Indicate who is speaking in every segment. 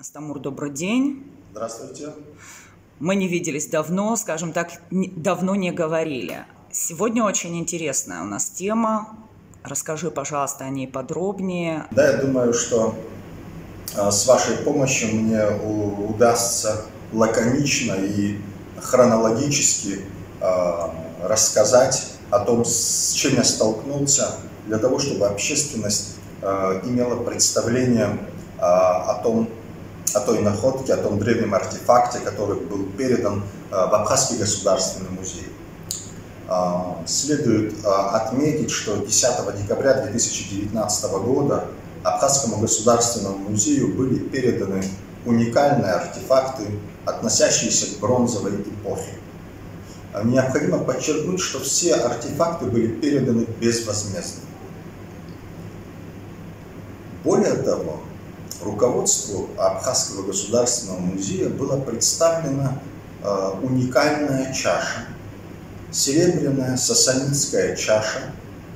Speaker 1: Астамур, добрый день.
Speaker 2: Здравствуйте.
Speaker 1: Мы не виделись давно, скажем так, давно не говорили. Сегодня очень интересная у нас тема. Расскажи, пожалуйста, о ней подробнее.
Speaker 2: Да, я думаю, что с вашей помощью мне удастся лаконично и хронологически рассказать о том, с чем я столкнулся, для того, чтобы общественность имела представление о той находке, о том древнем артефакте, который был передан в Абхазский государственный музей. Следует отметить, что 10 декабря 2019 года Абхазскому государственному музею были переданы уникальные артефакты, относящиеся к бронзовой эпохе. Необходимо подчеркнуть, что все артефакты были переданы безвозмездно. Более того, руководству Абхазского государственного музея была представлена уникальная чаша, серебряная сасанидская чаша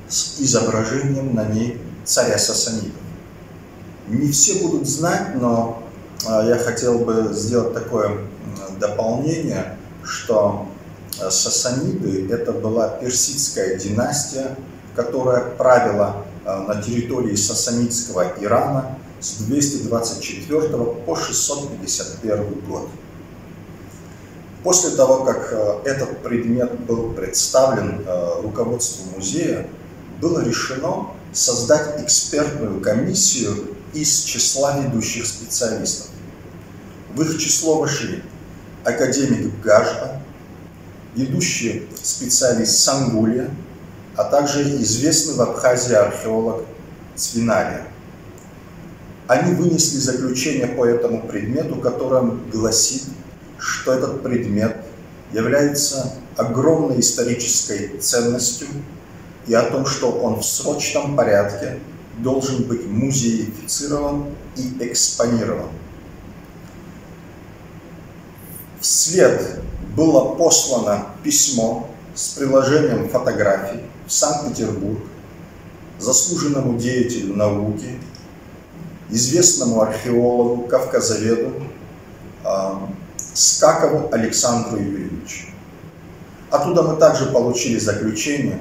Speaker 2: с изображением на ней царя сасанидов. Не все будут знать, но я хотел бы сделать такое дополнение, что сасаниды — это была персидская династия, которая правила на территории сасанидского Ирана с 224 по 651 год. После того, как этот предмет был представлен руководству музея, было решено создать экспертную комиссию из числа ведущих специалистов. В их число вошли академик Гажба, ведущий специалист Сангулия, а также известный в Абхазии археолог Цвиналия. Они вынесли заключение по этому предмету, которое гласит, что этот предмет является огромной исторической ценностью и о том, что он в срочном порядке должен быть музеифицирован и экспонирован. Вслед было послано письмо с приложением фотографий в Санкт-Петербург заслуженному деятелю науки, известному археологу, кавказоведу Скакову Александру Юрьевичу. Оттуда мы также получили заключение,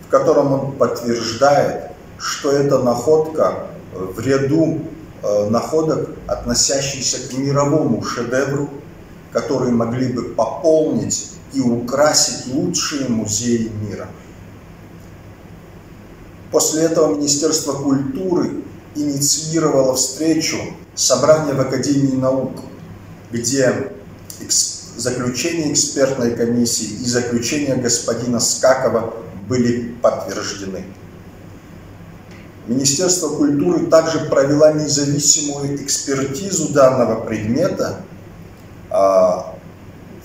Speaker 2: в котором он подтверждает, что эта находка в ряду находок, относящихся к мировому шедевру, которые могли бы пополнить и украсить лучшие музеи мира. После этого Министерство культуры инициировало встречу, собрание в Академии наук, где заключение экспертной комиссии и заключение господина Скакова были подтверждены. Министерство культуры также провело независимую экспертизу данного предмета,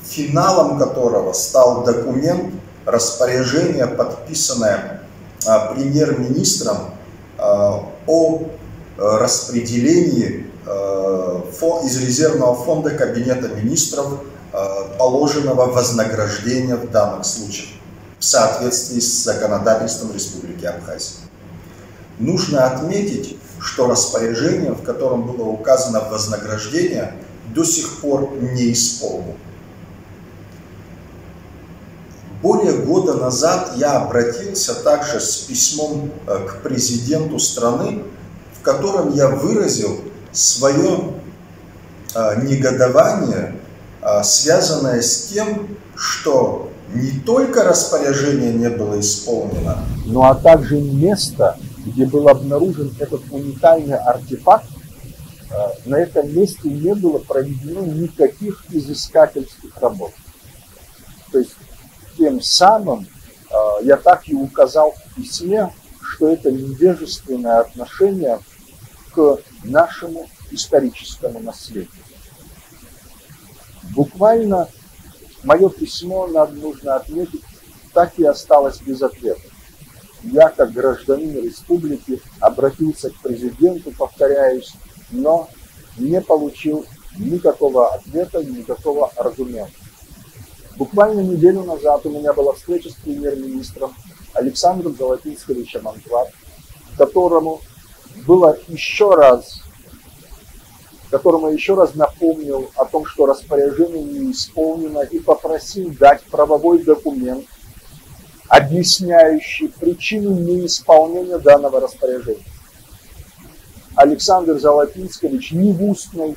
Speaker 2: финалом которого стал документ, распоряжение, подписанное премьер-министром о распределении из резервного фонда Кабинета министров положенного вознаграждения в данных случаях в соответствии с законодательством Республики Абхазия. Нужно отметить, что распоряжение, в котором было указано вознаграждение, до сих пор не исполнено. Более года назад я обратился также с письмом к президенту страны, в котором я выразил свое негодование, связанное с тем, что не только распоряжение не было исполнено,
Speaker 3: но также место, где был обнаружен этот уникальный артефакт, на этом месте не было проведено никаких изыскательских работ. То есть тем самым я так и указал в письме, что это невежественное отношение к нашему историческому наследию. Буквально мое письмо, нужно отметить, так и осталось без ответа. Я, как гражданин республики, обратился к президенту, повторяюсь, но не получил никакого ответа, никакого аргумента. Буквально неделю назад у меня была встреча с премьер-министром Александром Золотинсковичем Антвар, которому было еще раз которому я еще раз напомнил о том, что распоряжение не исполнено, и попросил дать правовой документ, объясняющий причину неисполнения данного распоряжения. Александр Золотинскович ни в устной,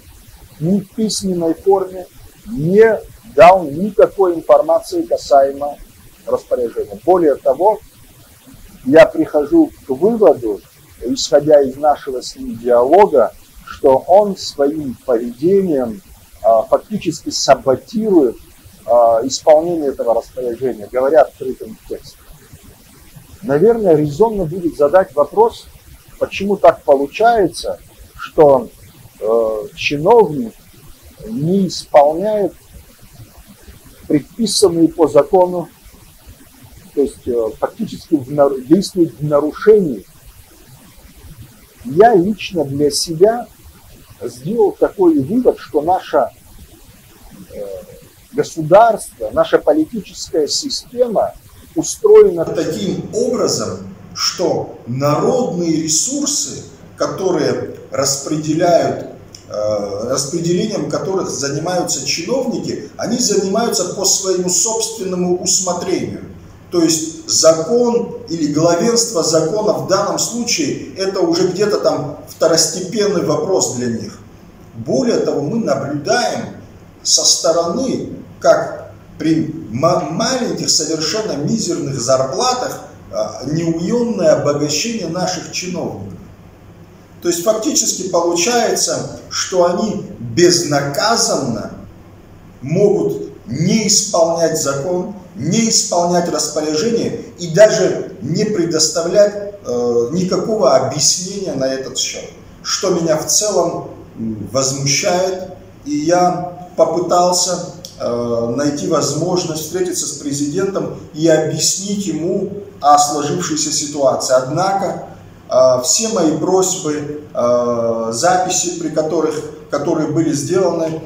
Speaker 3: ни в письменной форме не дал никакой информации касаемо распоряжения. Более того, я прихожу к выводу, исходя из нашего с ним диалога, что он своим поведением фактически саботирует исполнение этого распоряжения, говоря открытым текстом. Наверное, резонно будет задать вопрос, почему так получается, что чиновник не исполняет предписанные по закону, то есть фактически действует в нарушении. Я лично для себя сделал такой вывод, что наше государство, наша политическая система устроена
Speaker 2: таким образом, что народные ресурсы, которые распределением которых занимаются чиновники, они занимаются по своему собственному усмотрению. То есть закон или главенство закона в данном случае это уже где-то там второстепенный вопрос для них. Более того, мы наблюдаем со стороны, как при маленьких, совершенно мизерных зарплатах неуемное обогащение наших чиновников. То есть фактически получается, что они безнаказанно могут не исполнять закон, не исполнять распоряжение и даже не предоставлять никакого объяснения на этот счет. Что меня в целом возмущает, и я попытался найти возможность встретиться с президентом и объяснить ему о сложившейся ситуации. Однако все мои просьбы, записи, которые были сделаны,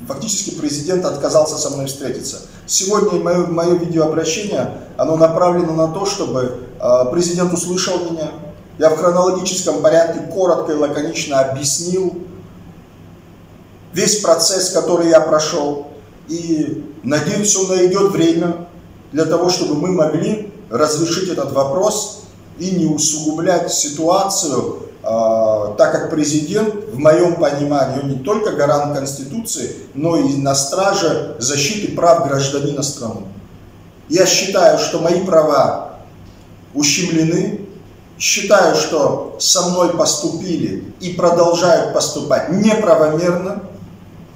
Speaker 2: фактически президент отказался со мной встретиться. Сегодня мое видеообращение, оно направлено на то, чтобы президент услышал меня. Я в хронологическом порядке коротко и лаконично объяснил весь процесс, который я прошел. И надеюсь, он найдет время для того, чтобы мы могли разрешить этот вопрос и не усугублять ситуацию, так как президент, в моем понимании, он не только гарант Конституции, но и на страже защиты прав гражданина страны. Я считаю, что мои права ущемлены, считаю, что со мной поступили и продолжают поступать неправомерно.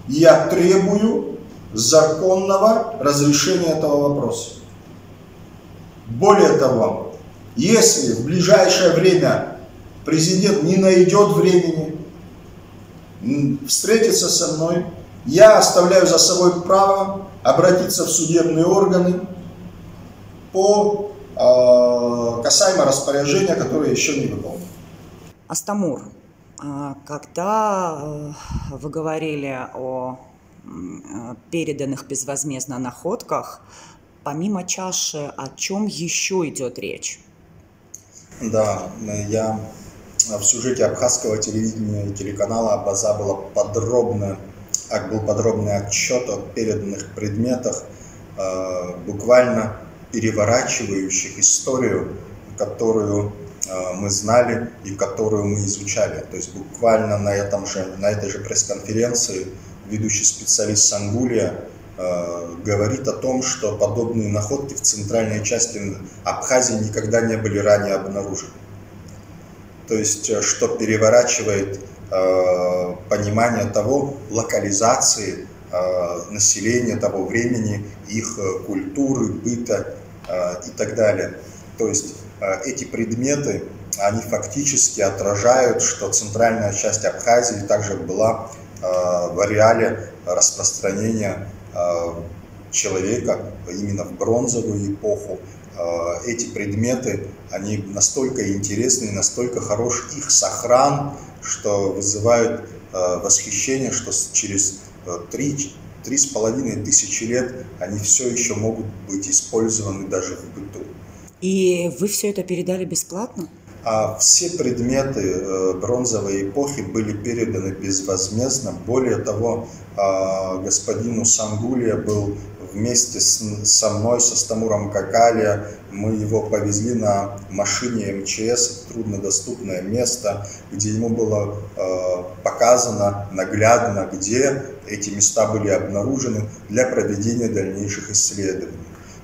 Speaker 2: Я требую законного разрешения этого вопроса. Более того, если в ближайшее время президент не найдет времени встретиться со мной, я оставляю за собой право обратиться в судебные органы по касаемо распоряжения, которое еще не выполнено.
Speaker 1: Астамур, когда вы говорили о переданных безвозмездно находках, помимо чаши, о чем еще идет речь?
Speaker 2: Да, я в сюжете абхазского телевидения и телеканала Абаза был подробный отчет о переданных предметах, буквально переворачивающих историю, которую мы знали и которую мы изучали. То есть буквально на этой же пресс-конференции ведущий специалист Сангулия говорит о том, что подобные находки в центральной части Абхазии никогда не были ранее обнаружены. То есть, что переворачивает понимание того, локализации населения того времени, их культуры, быта и так далее. То есть, эти предметы, они фактически отражают, что центральная часть Абхазии также была в ареале распространения человека именно в бронзовую эпоху. Эти предметы, они настолько интересны, настолько хорош их сохран, что вызывают восхищение, что через 3,5 тысячи лет они все еще могут быть использованы даже в быту.
Speaker 1: И вы все это передали бесплатно?
Speaker 2: а все предметы бронзовой эпохи были переданы безвозмездно. Более того, господину Сангулия был вместе со мной, со Стамуром Какалия, мы его повезли на машине МЧС в труднодоступное место, где ему было показано наглядно, где эти места были обнаружены для проведения дальнейших исследований.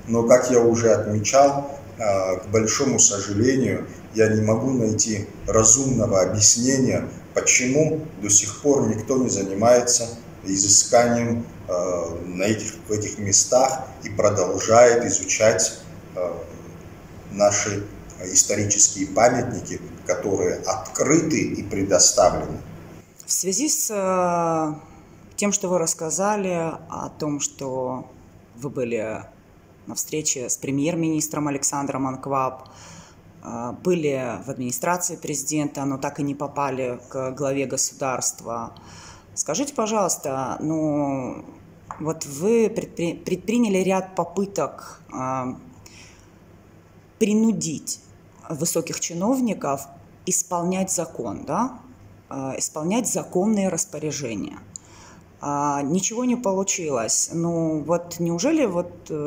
Speaker 2: Но, как я уже отмечал, к большому сожалению, я не могу найти разумного объяснения, почему до сих пор никто не занимается изысканием в этих местах и продолжает изучать наши исторические памятники, которые открыты и предоставлены.
Speaker 1: В связи с тем, что вы рассказали о том, что вы были на встрече с премьер-министром Александром Анкваб, были в администрации президента, но так и не попали к главе государства. Скажите, пожалуйста, вот вы предприняли ряд попыток принудить высоких чиновников исполнять закон, да? Исполнять законные распоряжения. Ничего не получилось. Вот неужели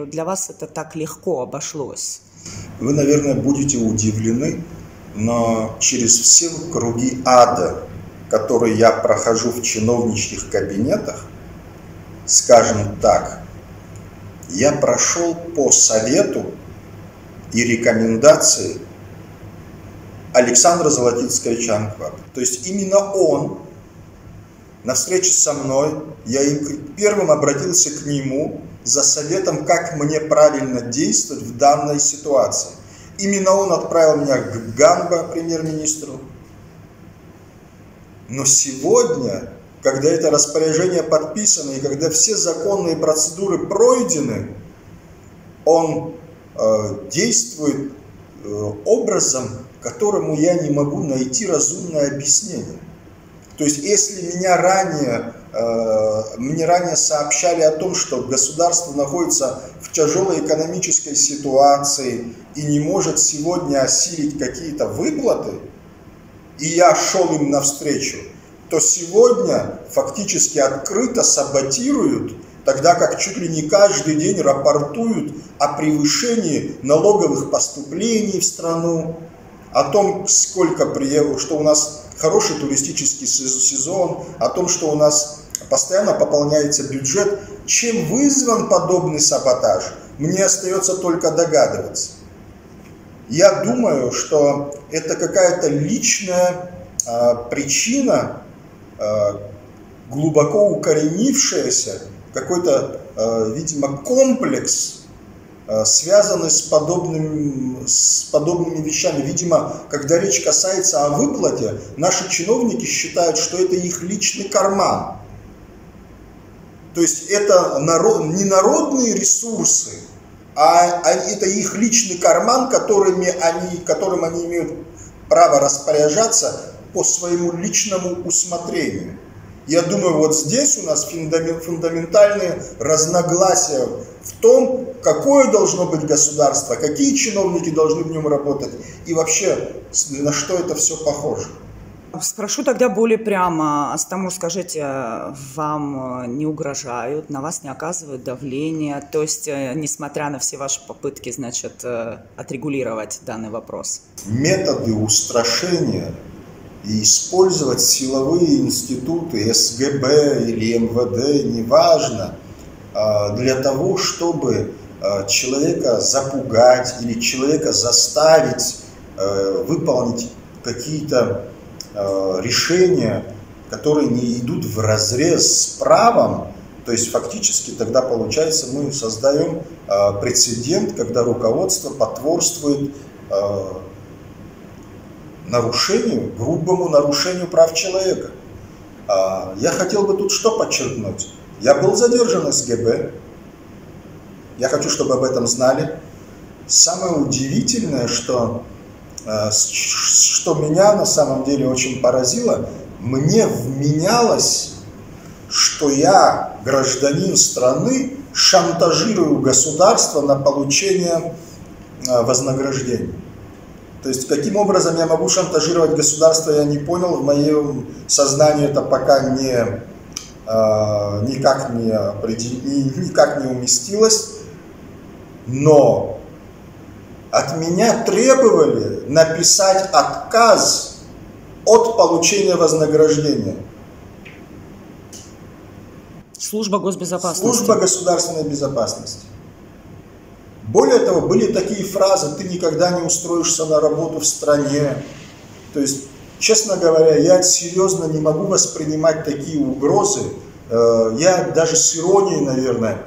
Speaker 1: для вас это так легко обошлось?
Speaker 2: Вы, наверное, будете удивлены, но через все круги ада, которые я прохожу в чиновничьих кабинетах, скажем так, я прошел по совету и рекомендации Александра Золотицкого Анкваба. То есть именно он на встрече со мной, я первым обратился к нему за советом, как мне правильно действовать в данной ситуации. Именно он отправил меня к Ганба, премьер-министру. Но сегодня, когда это распоряжение подписано и когда все законные процедуры пройдены, он действует образом, которому я не могу найти разумное объяснение. То есть, если мне ранее сообщали о том, что государство находится в тяжелой экономической ситуации и не может сегодня осилить какие-то выплаты, и я шел им навстречу, то сегодня фактически открыто саботируют, тогда как чуть ли не каждый день рапортуют о превышении налоговых поступлений в страну, о том, что у нас хороший туристический сезон, о том, что у нас постоянно пополняется бюджет. Чем вызван подобный саботаж, мне остается только догадываться. Я думаю, что это какая-то личная причина, глубоко укоренившаяся, какой-то, видимо, комплекс, связанный с подобными вещами. Видимо, когда речь касается о выплате, наши чиновники считают, что это их личный карман. То есть это не народные ресурсы, а это их личный карман, которым они имеют право распоряжаться по своему личному усмотрению. Я думаю, вот здесь у нас фундаментальные разногласия в том, какое должно быть государство, какие чиновники должны в нем работать и вообще на что это все похоже.
Speaker 1: Спрошу тогда более прямо. Астамур, скажите, вам не угрожают, на вас не оказывают давления? То есть, несмотря на все ваши попытки, отрегулировать данный вопрос?
Speaker 2: Методы устрашения и использовать силовые институты, СГБ или МВД, неважно, для того, чтобы человека запугать или человека заставить выполнить какие-то решения, которые не идут вразрез с правом, то есть фактически тогда получается мы создаем прецедент, когда руководство потворствует грубому нарушению прав человека. Я хотел бы тут что подчеркнуть? Я был задержан СГБ. Я хочу, чтобы об этом знали. Самое удивительное, что меня на самом деле очень поразило, мне вменялось, что я, гражданин страны, шантажирую государство на получение вознаграждения. То есть, каким образом я могу шантажировать государство, я не понял. В моем сознании это пока никак не уместилось. Но от меня требовали написать отказ от получения вознаграждения.
Speaker 1: Служба госбезопасности.
Speaker 2: Служба государственной безопасности. Более того, были такие фразы: ты никогда не устроишься на работу в стране. То есть, честно говоря, я серьезно не могу воспринимать такие угрозы. Я даже с иронией, наверное,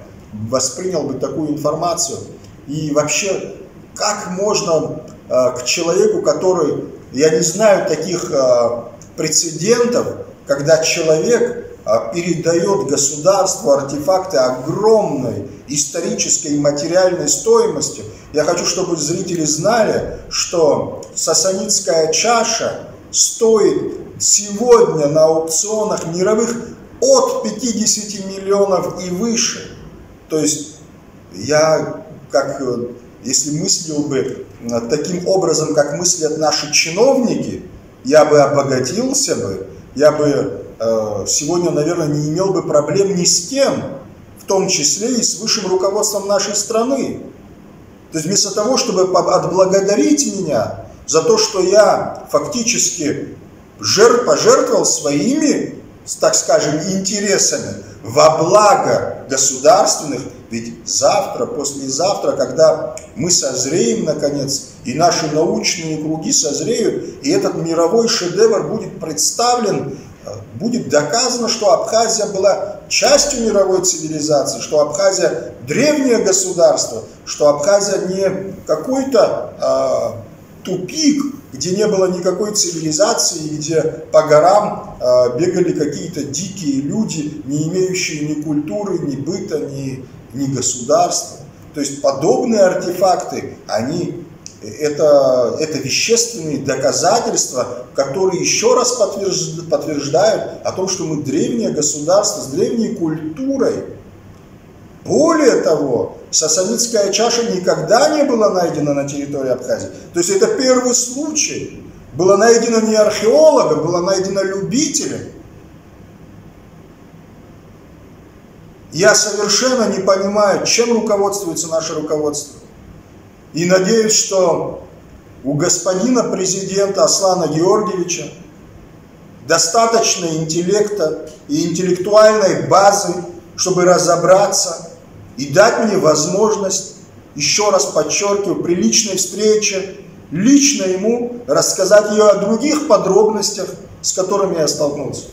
Speaker 2: воспринял бы такую информацию. И вообще, как можно к человеку, который, я не знаю таких прецедентов, когда человек передает государству артефакты огромной исторической и материальной стоимостью. Я хочу, чтобы зрители знали, что сасанидская чаша стоит сегодня на аукционах мировых от 50 миллионов и выше. То есть я, если мыслил бы таким образом, как мыслят наши чиновники, я бы обогатился бы, я бы сегодня, наверное, не имел бы проблем ни с кем, в том числе и с высшим руководством нашей страны. То есть вместо того, чтобы отблагодарить меня за то, что я фактически пожертвовал своими, так скажем, интересами во благо государственных, ведь завтра, послезавтра, когда мы созреем, наконец, и наши научные круги созреют, и этот мировой шедевр будет представлен, будет доказано, что Абхазия была частью мировой цивилизации, что Абхазия древнее государство, что Абхазия не какой-то тупик, где не было никакой цивилизации, где по горам бегали какие-то дикие люди, не имеющие ни культуры, ни быта, ни государства. То есть подобные артефакты, это вещественные доказательства, которые еще раз подтверждают о том, что мы древнее государство с древней культурой. Более того, сасанидская чаша никогда не была найдена на территории Абхазии. То есть это первый случай. Было найдено не археологом, было найдено любителем. Я совершенно не понимаю, чем руководствуется наше руководство. И надеюсь, что у господина президента Аслана Георгиевича достаточно интеллекта и интеллектуальной базы, чтобы разобраться и дать мне возможность, еще раз подчеркиваю, при личной встрече, лично ему рассказать ее о других подробностях, с которыми я столкнулся.